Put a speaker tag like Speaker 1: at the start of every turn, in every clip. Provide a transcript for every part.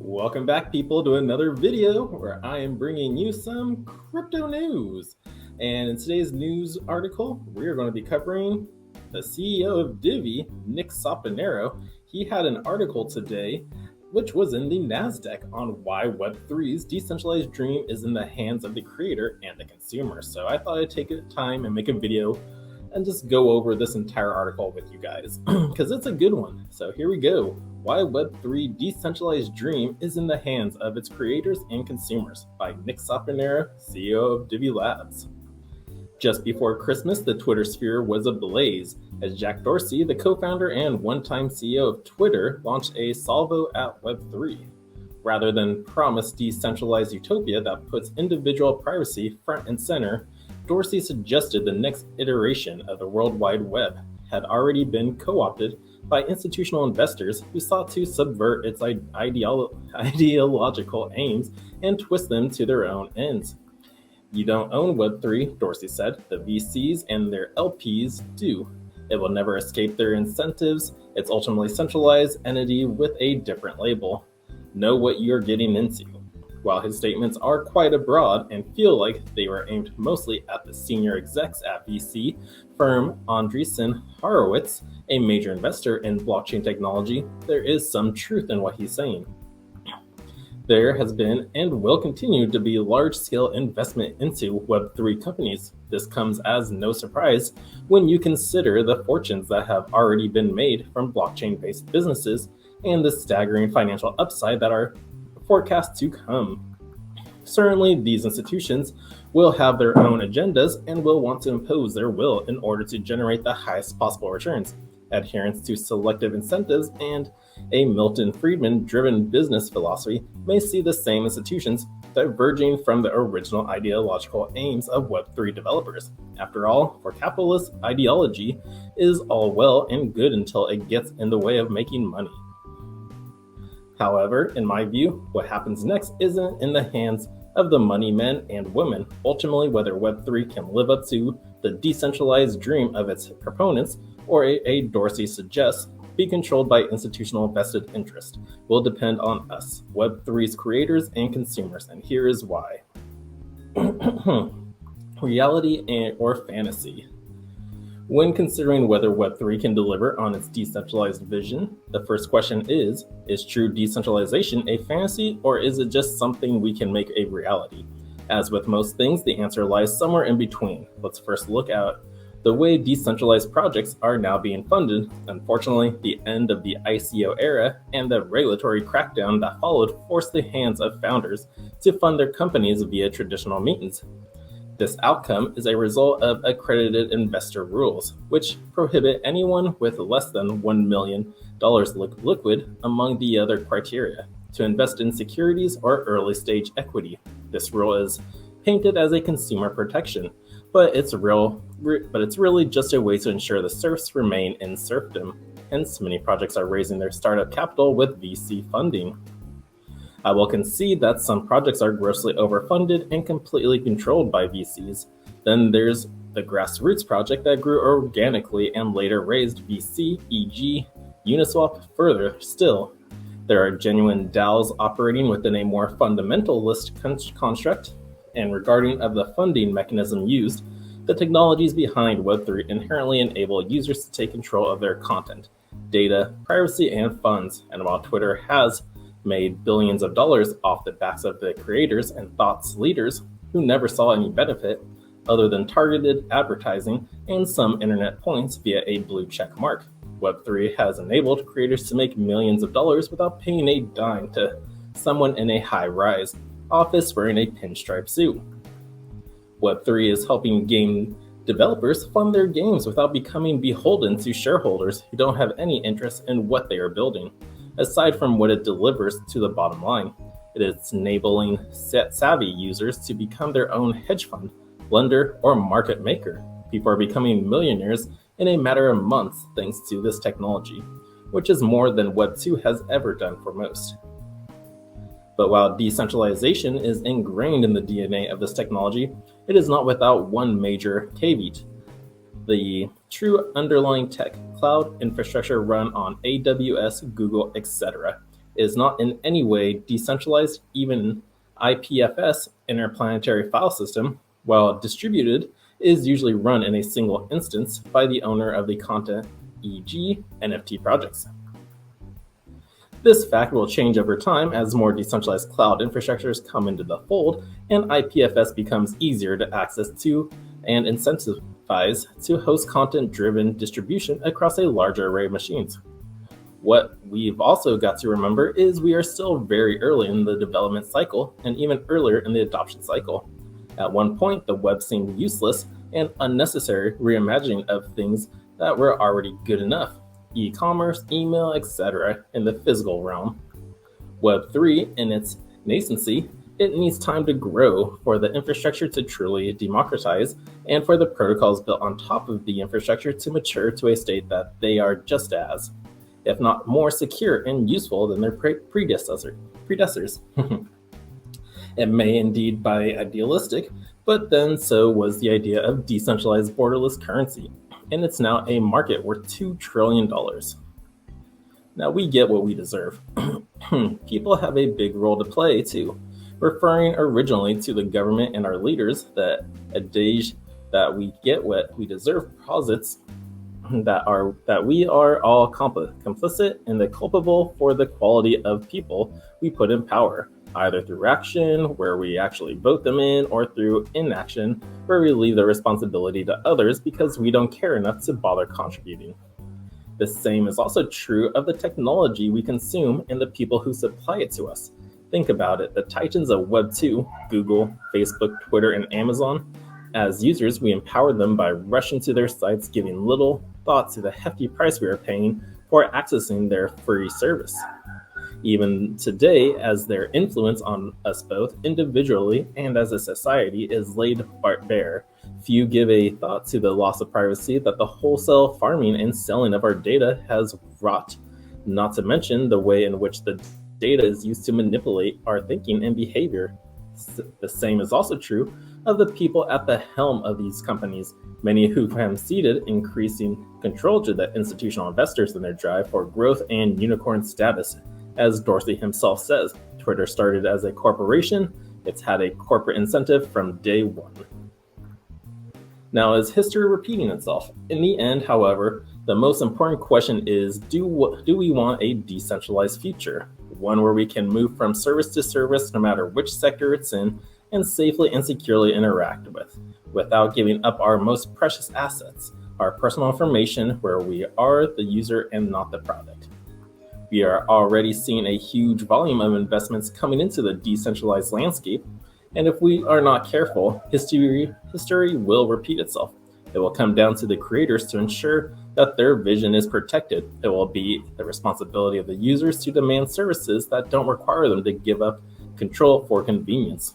Speaker 1: Welcome back, people, to another video where I am bringing you some crypto news. And in today's news article, we're going to be covering the CEO of Divi, Nick Saponaro. He had an article today, which was in the NASDAQ, on why Web3's decentralized dream is in the hands of the creator and the consumer. So I thought I'd take time and make a video and just go over this entire article with you guys, because it's a good one. So here we go. Why Web3 Decentralized Dream is in the hands of its creators and consumers, by Nick Saponaro, CEO of Divi Labs. Just before Christmas, the Twitter sphere was ablaze as Jack Dorsey, the co-founder and one-time CEO of Twitter, launched a salvo at Web3. Rather than promise decentralized utopia that puts individual privacy front and center, Dorsey suggested the next iteration of the World Wide Web had already been co-opted by institutional investors who sought to subvert its ideological aims and twist them to their own ends. You don't own Web3, Dorsey said. The VCs and their LPs do. It will never escape their incentives. It's ultimately a centralized entity with a different label. Know what you're getting into. While his statements are quite abroad and feel like they were aimed mostly at the senior execs at VC firm Andreessen Horowitz, a major investor in blockchain technology, there is some truth in what he's saying. There has been and will continue to be large-scale investment into Web3 companies. This comes as no surprise when you consider the fortunes that have already been made from blockchain-based businesses and the staggering financial upside that are forecast to come. Certainly, these institutions will have their own agendas and will want to impose their will in order to generate the highest possible returns. Adherence to selective incentives and a Milton Friedman-driven business philosophy may see the same institutions diverging from the original ideological aims of Web3 developers. After all, for capitalists, ideology is all well and good until it gets in the way of making money. However, in my view, what happens next isn't in the hands of the money men and women. Ultimately, whether Web3 can live up to the decentralized dream of its proponents, or a Dorsey suggests, be controlled by institutional vested interest, will depend on us, Web3's creators and consumers, and here is why. Reality or fantasy. When considering whether Web3 can deliver on its decentralized vision, the first question is true decentralization a fantasy, or is it just something we can make a reality? As with most things, the answer lies somewhere in between. Let's first look at the way decentralized projects are now being funded. Unfortunately, the end of the ICO era and the regulatory crackdown that followed forced the hands of founders to fund their companies via traditional means. This outcome is a result of accredited investor rules, which prohibit anyone with less than $1 million liquid, among the other criteria, to invest in securities or early-stage equity. This rule is painted as a consumer protection, but it's really just a way to ensure the serfs remain in serfdom. Hence, many projects are raising their startup capital with VC funding. I will concede that some projects are grossly overfunded and completely controlled by VCs. Then there's the grassroots project that grew organically and later raised VC, e.g. Uniswap. Further still, there are genuine DAOs operating within a more fundamentalist construct. And regarding of the funding mechanism used, the technologies behind Web3 inherently enable users to take control of their content, data, privacy, and funds. And while Twitter has made billions of dollars off the backs of the creators and thought leaders who never saw any benefit other than targeted advertising and some internet points via a blue check mark, Web3 has enabled creators to make millions of dollars without paying a dime to someone in a high-rise office wearing a pinstripe suit. Web3 is helping game developers fund their games without becoming beholden to shareholders who don't have any interest in what they are building. Aside from what it delivers to the bottom line, it is enabling savvy users to become their own hedge fund, lender, or market maker. People are becoming millionaires in a matter of months thanks to this technology, which is more than Web2 has ever done for most. But while decentralization is ingrained in the DNA of this technology, it is not without one major caveat. The true underlying tech, cloud infrastructure run on AWS, Google, etc., is not in any way decentralized. Even IPFS, interplanetary file system, while distributed, is usually run in a single instance by the owner of the content, e.g. NFT projects. This fact will change over time as more decentralized cloud infrastructures come into the fold and IPFS becomes easier to access to and incentivize to host content-driven distribution across a larger array of machines. What we've also got to remember is we are still very early in the development cycle and even earlier in the adoption cycle. At one point, the web seemed useless and unnecessary reimagining of things that were already good enough, e-commerce, email, etc. in the physical realm. Web3, in its nascency, it needs time to grow for the infrastructure to truly democratize and for the protocols built on top of the infrastructure to mature to a state that they are just as, if not more secure and useful than their predecessors. It may indeed be idealistic, but then so was the idea of decentralized borderless currency, and it's now a market worth $2 trillion. Now we get what we deserve. People have a big role to play too, referring originally to the government and our leaders that adage that we get what we deserve posits that we are all complicit and the culpable for the quality of people we put in power, either through action, where we actually vote them in, or through inaction, where we leave the responsibility to others because we don't care enough to bother contributing. The same is also true of the technology we consume and the people who supply it to us. Think about it, the titans of Web 2, Google, Facebook, Twitter, and Amazon. As users, we empower them by rushing to their sites, giving little thought to the hefty price we are paying for accessing their free service. Even today, as their influence on us both individually and as a society is laid bare, few give a thought to the loss of privacy that the wholesale farming and selling of our data has wrought, not to mention the way in which the data is used to manipulate our thinking and behavior. The same is also true of the people at the helm of these companies, many who have ceded increasing control to the institutional investors in their drive for growth and unicorn status. As Dorsey himself says, Twitter started as a corporation. It's had a corporate incentive from day one. Now, is history repeating itself? In the end, however, the most important question is, do we want a decentralized future? One where we can move from service to service no matter which sector it's in and safely and securely interact with, without giving up our most precious assets, our personal information, where we are the user and not the product. We are already seeing a huge volume of investments coming into the decentralized landscape, and if we are not careful, history will repeat itself. It will come down to the creators to ensure that their vision is protected. It will be the responsibility of the users to demand services that don't require them to give up control for convenience.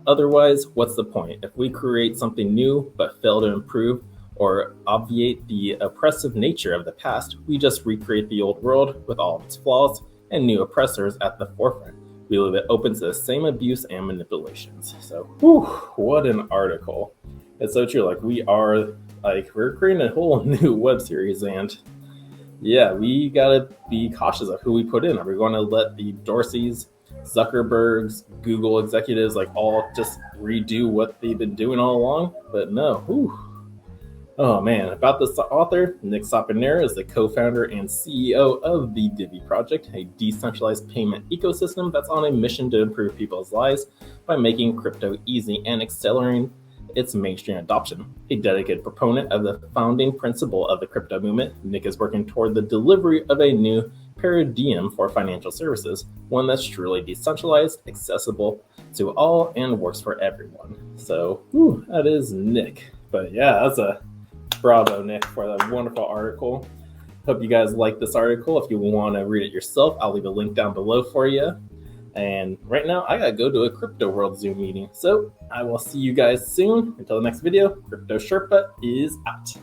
Speaker 1: Otherwise, what's the point? If we create something new but fail to improve or obviate the oppressive nature of the past, we just recreate the old world with all of its flaws and new oppressors at the forefront. We leave it open to the same abuse and manipulations. So, what an article. It's so true. We're creating a whole new web series, and yeah, we gotta be cautious of who we put in. Are we going to let the Dorseys, Zuckerbergs, Google executives all just redo what they've been doing all along? But no. Oh man, about this author, Nick Saponaro is the co-founder and CEO of the Divi Project, a decentralized payment ecosystem that's on a mission to improve people's lives by making crypto easy and accelerating its mainstream adoption. A dedicated proponent of the founding principle of the crypto movement, Nick is working toward the delivery of a new paradigm for financial services, one that's truly decentralized, accessible to all, and works for everyone. So, that is Nick. But yeah, that's a bravo, Nick, for that wonderful article. Hope you guys like this article. If you want to read it yourself, I'll leave a link down below for you. And right now, I gotta go to a Crypto World Zoom meeting. So I will see you guys soon. Until the next video, Crypto Sherpa is out.